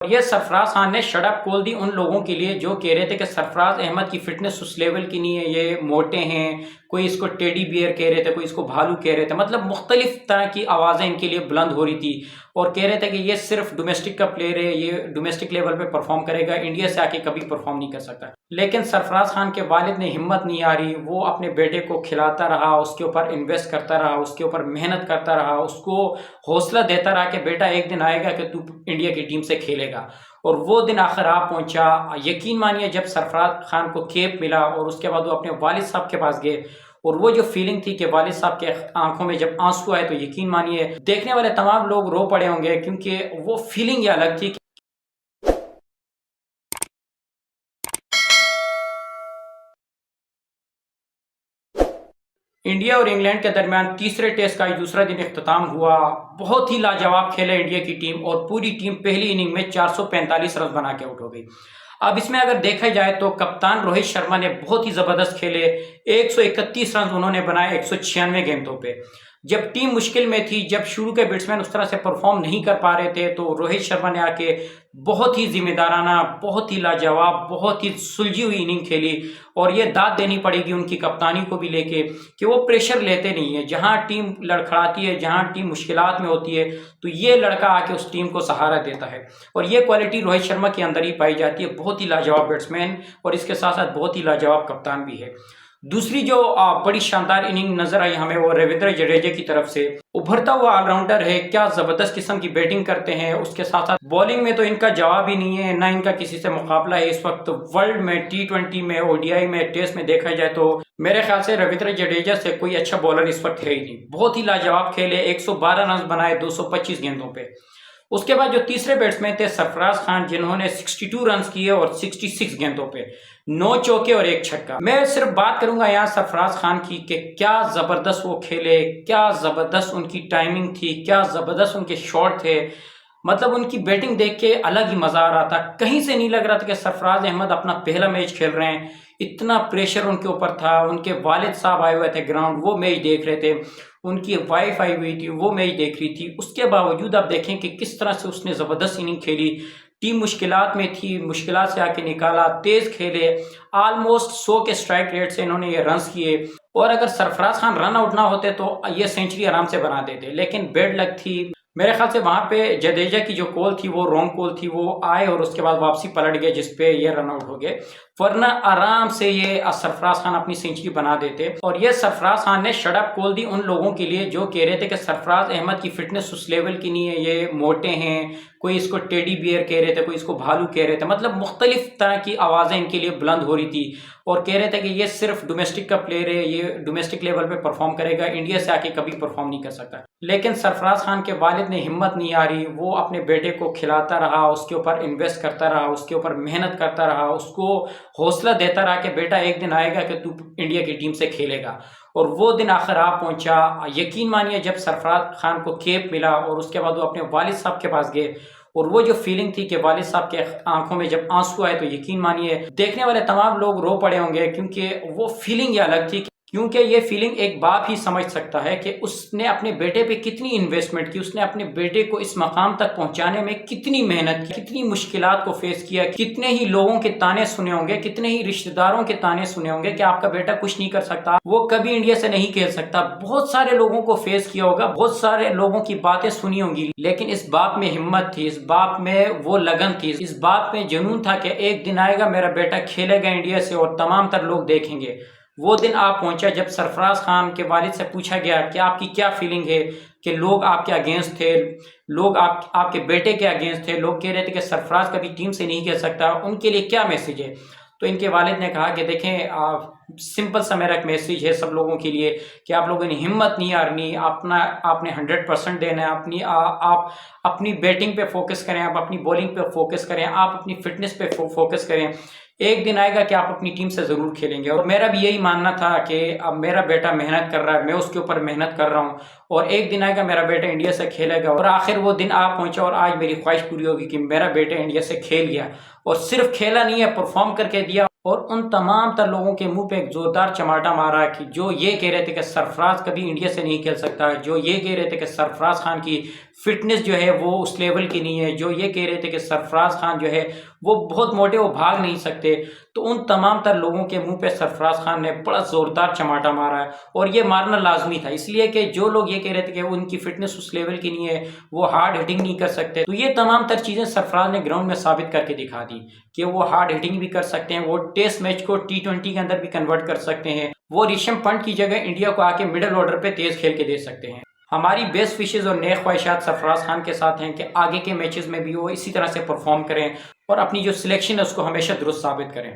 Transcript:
یہ سرفراز خان نے shut up کھول دی ان لوگوں کے لیے جو کہہ رہے تھے کہ سرفراز احمد کی فٹنس اس لیول کی نہیں ہے، یہ موٹے ہیں، کوئی اس کو ٹیڈی بیئر کہہ رہے تھے، کوئی اس کو بھالو کہہ رہے تھے، مطلب مختلف طرح کی آوازیں ان کے لیے بلند ہو رہی تھی اور کہہ رہے تھے کہ یہ صرف ڈومیسٹک کا پلیئر ہے، یہ ڈومیسٹک لیول پہ پرفارم کرے گا، انڈیا سے آ کے کبھی پرفارم نہیں کر سکتا۔ لیکن سرفراز خان کے والد نے ہمت نہیں آ رہی، وہ اپنے بیٹے کو کھلاتا رہا، اس کے اوپر انویسٹ کرتا رہا، اس کے اوپر محنت کرتا رہا، اس کو حوصلہ دیتا رہا کہ بیٹا ایک دن آئے گا کہ تو انڈیا کی ٹیم سے کھیلے گا، اور وہ دن آخر آ پہنچا۔ یقین مانیے جب سرفراز خان کو کیپ ملا اور اس کے بعد وہ اپنے والد صاحب کے پاس گئے اور وہ جو فیلنگ تھی کہ والد صاحب کے آنکھوں میں جب آنسو آئے تو یقین مانیے دیکھنے والے تمام لوگ رو پڑے ہوں گے، کیونکہ وہ فیلنگ یہ الگ تھی۔ انڈیا اور انگلینڈ کے درمیان تیسرے ٹیسٹ کا دوسرا دن اختتام ہوا۔ بہت ہی لاجواب کھیلے انڈیا کی ٹیم اور پوری ٹیم پہلی اننگ میں 445 رن بنا کے آؤٹ ہو گئی۔ اب اس میں اگر دیکھا جائے تو کپتان روہت شرما نے بہت ہی زبردست کھیلے، 131 رن انہوں نے بنائے 196 گیندوں پہ۔ جب ٹیم مشکل میں تھی، جب شروع کے بیٹسمین اس طرح سے پرفارم نہیں کر پا رہے تھے، تو روہت شرما نے آ کے بہت ہی ذمہ دارانہ، بہت ہی لاجواب، بہت ہی سلجھی ہوئی اننگ کھیلی، اور یہ داد دینی پڑے گی ان کی کپتانی کو بھی لے کے کہ وہ پریشر لیتے نہیں ہیں۔ جہاں ٹیم لڑکھڑاتی ہے، جہاں ٹیم مشکلات میں ہوتی ہے، تو یہ لڑکا آ کے اس ٹیم کو سہارا دیتا ہے، اور یہ کوالٹی روہت شرما کے اندر ہی پائی جاتی ہے۔ بہت ہی لاجواب بیٹسمین اور اس کے ساتھ ساتھ بہت ہی لاجواب کپتان بھی ہے۔ دوسری جو بڑی شاندار اننگ نظر آئی ہمیں وہ رویندر جڈیجا کی طرف سے، ابھرتا ہوا آل راؤنڈر ہے، کیا زبردست قسم کی بیٹنگ کرتے ہیں، اس کے ساتھ ساتھ بالنگ میں تو ان کا جواب ہی نہیں ہے، نہ ان کا کسی سے مقابلہ ہے اس وقت ورلڈ میں، T20 میں، ODI میں، ٹیسٹ میں دیکھا جائے تو میرے خیال سے رویندر جڈیجا سے کوئی اچھا بالر اس وقت ہے ہی نہیں۔ بہت ہی لاجواب کھیلے، 112 رنز بنائے 225 گیندوں پہ۔ اس کے بعد جو تیسرے بیٹسمین تھے سرفراز خان، جنہوں نے 62 رنز کیے اور 66 گیندوں پہ، 9 چوکے اور 1 چھکا۔ میں صرف بات کروں گا یہاں سرفراز خان کی کہ کیا زبردست وہ کھیلے، کیا زبردست ان کی ٹائمنگ تھی، کیا زبردست ان کے شاٹ تھے، مطلب ان کی بیٹنگ دیکھ کے الگ ہی مزہ آ رہا تھا۔ کہیں سے نہیں لگ رہا تھا کہ سرفراز احمد اپنا پہلا میچ کھیل رہے ہیں، اتنا پریشر ان کے اوپر تھا۔ ان کے والد صاحب آئے ہوئے تھے گراؤنڈ، وہ میچ دیکھ رہے تھے، ان کی وائف آئی ہوئی تھی، وہ میچ دیکھ رہی تھی۔ اس کے باوجود آپ دیکھیں کہ کس طرح سے اس نے زبردست اننگ کھیلی، ٹیم مشکلات میں تھی، مشکلات سے آ کے نکالا، تیز کھیلے، آلموسٹ 100 کے اسٹرائک ریٹ سے انہوں نے یہ رنز کیے، اور اگر سرفراز خان رن آؤٹ نہ ہوتے تو یہ سینچری آرام سے بنا دیتے، لیکن بیڈ لک تھی میرے خیال سے وہاں پہ۔ جڈیجا کی جو کال تھی وہ رانگ کال تھی، وہ آئے اور اس کے بعد واپسی پلٹ گئے جس پہ یہ رن آؤٹ ہو گئے، ورنہ آرام سے یہ سرفراز خان اپنی سینچری بنا دیتے۔ اور یہ سرفراز خان نے شٹ اپ کھول دی ان لوگوں کے لیے جو کہہ رہے تھے کہ سرفراز احمد کی فٹنس اس لیول کی نہیں ہے، یہ موٹے ہیں، کوئی اس کو ٹیڈی بیئر کہہ رہے تھے، کوئی اس کو بھالو کہہ رہے تھے، مطلب مختلف طرح کی آوازیں ان کے لیے بلند ہو رہی تھی، اور کہہ رہے تھے کہ یہ صرف ڈومیسٹک کا پلیئر ہے، یہ ڈومیسٹک لیول پہ پرفارم کرے گا، انڈیا سے آ کے کبھی پرفارم نہیں کر سکتا۔ لیکن سرفراز خان کے والد نے ہمت نہیں آ رہی، وہ اپنے بیٹے کو کھلاتا رہا، اس کے اوپر انویسٹ کرتا رہا، اس کے اوپر محنت کرتا رہا، اس کو حوصلہ دیتا رہا کہ بیٹا ایک دن آئے گا کہ تو انڈیا کی ٹیم سے کھیلے گا، اور وہ دن آخر آ پہنچا۔ یقین مانیے جب سرفراز خان کو کیپ ملا اور اس کے بعد وہ اپنے والد صاحب کے پاس گئے اور وہ جو فیلنگ تھی کہ والد صاحب کے آنکھوں میں جب آنسو آئے تو یقین مانیے دیکھنے والے تمام لوگ رو پڑے ہوں گے، کیونکہ وہ فیلنگ یہ الگ تھی، کیونکہ یہ فیلنگ ایک باپ ہی سمجھ سکتا ہے کہ اس نے اپنے بیٹے پہ کتنی انویسٹمنٹ کی، اس نے اپنے بیٹے کو اس مقام تک پہنچانے میں کتنی محنت کی، کتنی مشکلات کو فیس کیا، کتنے ہی لوگوں کے تانے سنے ہوں گے، کتنے ہی رشتہ داروں کے تانے سنے ہوں گے کہ آپ کا بیٹا کچھ نہیں کر سکتا، وہ کبھی انڈیا سے نہیں کھیل سکتا، بہت سارے لوگوں کو فیس کیا ہوگا، بہت سارے لوگوں کی باتیں سنی ہوں گی، لیکن اس باپ میں ہمت تھی، اس باپ میں وہ لگن تھی، اس باپ میں جنون تھا کہ ایک دن آئے گا میرا بیٹا کھیلے گا انڈیا سے اور تمام تر لوگ دیکھیں گے۔ وہ دن آپ پہنچا جب سرفراز خان کے والد سے پوچھا گیا کہ آپ کی کیا فیلنگ ہے، کہ لوگ آپ کے اگینسٹ تھے، لوگ آپ کے بیٹے کے اگینسٹ تھے، لوگ کہہ رہے تھے کہ سرفراز کبھی ٹیم سے نہیں کھیل سکتا، ان کے لیے کیا میسج ہے؟ تو ان کے والد نے کہا کہ دیکھیں سمپل سا میرا ایک میسیج ہے سب لوگوں کے لیے کہ آپ لوگوں نے ہمت نہیں ہارنی، آپ نے 100% دینا ہے، آپ اپنی بیٹنگ پہ فوکس کریں، آپ اپنی بولنگ پہ فوکس کریں، آپ اپنی فٹنس پہ فوکس کریں، ایک دن آئے گا کہ آپ اپنی ٹیم سے ضرور کھیلیں گے۔ اور میرا بھی یہی ماننا تھا کہ اب میرا بیٹا محنت کر رہا ہے، میں اس کے اوپر محنت کر رہا ہوں، اور ایک دن آئے گا میرا بیٹا انڈیا سے کھیلے گا، اور آخر وہ دن آ پہنچا، اور آج میری خواہش پوری ہوگی کہ میرا بیٹا انڈیا سے کھیل گیا، اور صرف کھیلا نہیں ہے، پرفارم کر کے دیا۔ اور ان تمام تر لوگوں کے منہ پہ ایک زوردار چماٹا مارا کہ جو یہ کہہ رہے تھے کہ سرفراز کبھی انڈیا سے نہیں کھیل سکتا، جو یہ کہہ رہے تھے کہ سرفراز خان کی فٹنس جو ہے وہ اس لیول کی نہیں ہے، جو یہ کہہ رہے تھے کہ سرفراز خان جو ہے وہ بہت موٹے، وہ بھاگ نہیں سکتے، تو ان تمام تر لوگوں کے منہ پہ سرفراز خان نے بڑا زوردار چماٹا مارا ہے۔ اور یہ مارنا لازمی تھا، اس لیے کہ جو لوگ یہ کہہ رہے تھے کہ ان کی فٹنس اس لیول کی نہیں ہے، وہ ہارڈ ہٹنگ نہیں کر سکتے، تو یہ تمام تر چیزیں سرفراز نے گراؤنڈ میں ثابت کر کے دکھا دی کہ وہ ہارڈ ہٹنگ بھی کر سکتے ہیں، وہ ٹیسٹ میچ کو T20 کے اندر بھی کنورٹ کر سکتے ہیں، وہ ریشم پنٹ کی جگہ انڈیا کو آ کے مڈل آرڈر پہ تیز کھیل کے دے سکتے ہیں۔ ہماری بیسٹ وشز اور نیک خواہشات سرفراز خان کے ساتھ ہیں کہ آگے کے میچز میں بھی وہ اسی طرح سے پرفارم کریں اور اپنی جو سلیکشن ہے اس کو ہمیشہ درست ثابت کریں۔